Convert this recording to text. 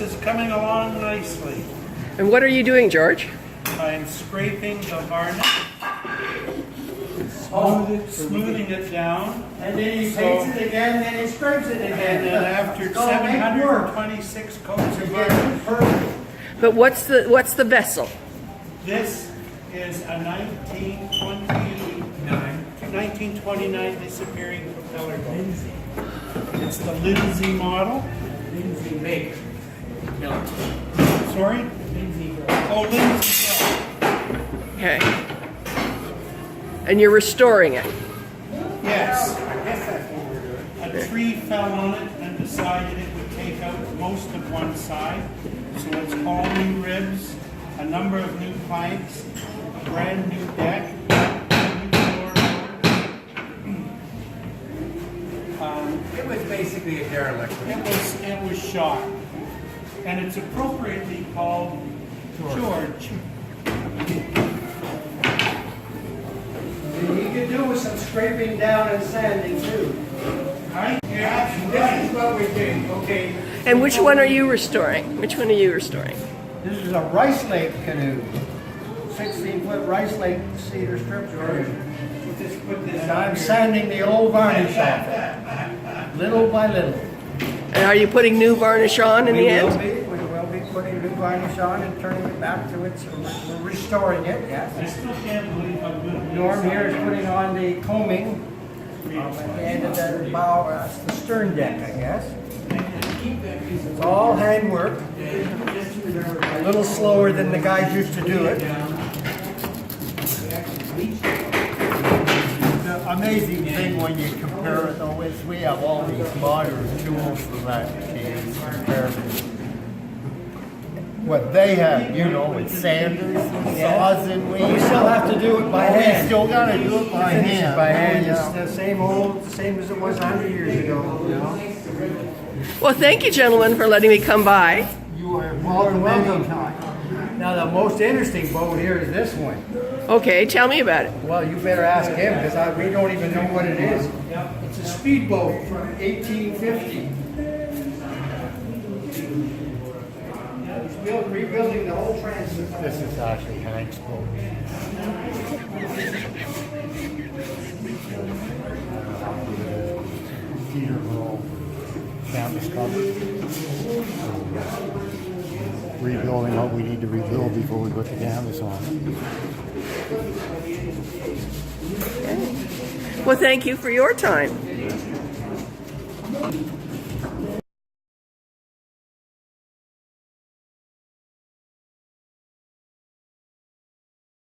is coming along nicely. And what are you doing, George? I'm scraping the varnish, smoothing it down, And then he paints it again, then he scrapes it and again. then after It's gonna make work. 726 coats of To varnish, get it perfect. But what's the vessel? this is a 1929 disappearing propeller boat. It's the Lindsay model. Lindsay maker. No. Sorry? Lindsay. Oh, Lindsay. Okay. And you're restoring it. Yes. I guess that's what we're doing. A tree fell on it and decided it would take out most of one side. So it's all new ribs, a number of new planks, a brand new deck, new floorboard. It was basically a derelict. It was shot. And it's appropriately called George. You could do with some scraping down and sanding too. Right? Yeah, this is what we did, okay. And which one are you restoring? Which one are you restoring? This is a Rice Lake canoe. 16-foot Rice Lake cedar strip joint. Just put this And on I'm here. sanding the old varnish off it, little by little. And are you putting new varnish on in the end? We will be putting new varnish on and turning it back to its, we're restoring it, I yes. still can't believe how good it is. Norm here is putting on the combing at the end of the bow, the stern deck, I guess. It's all handwork. A little slower than the guys used to do it. The amazing thing when you compare it though is we have all these modern tools for that case compared to what they have, you know, with sanders and saws and we still have to do it by hand. We still gotta do it by hand. By hand. It's the same as it was 100 years ago, you know. Well, thank you, gentlemen, for letting me come by. You are welcome anytime. Now the most interesting boat here is this one. Okay, tell me about it. Well, you better ask him because we don't even know what it is. It's a speedboat from 1850. He's rebuilding the whole transit. This is actually Hank's boat. Peter Roll found this cover. Rebuilding what we need to rebuild before we put the canvas on. Well, thank you for your time.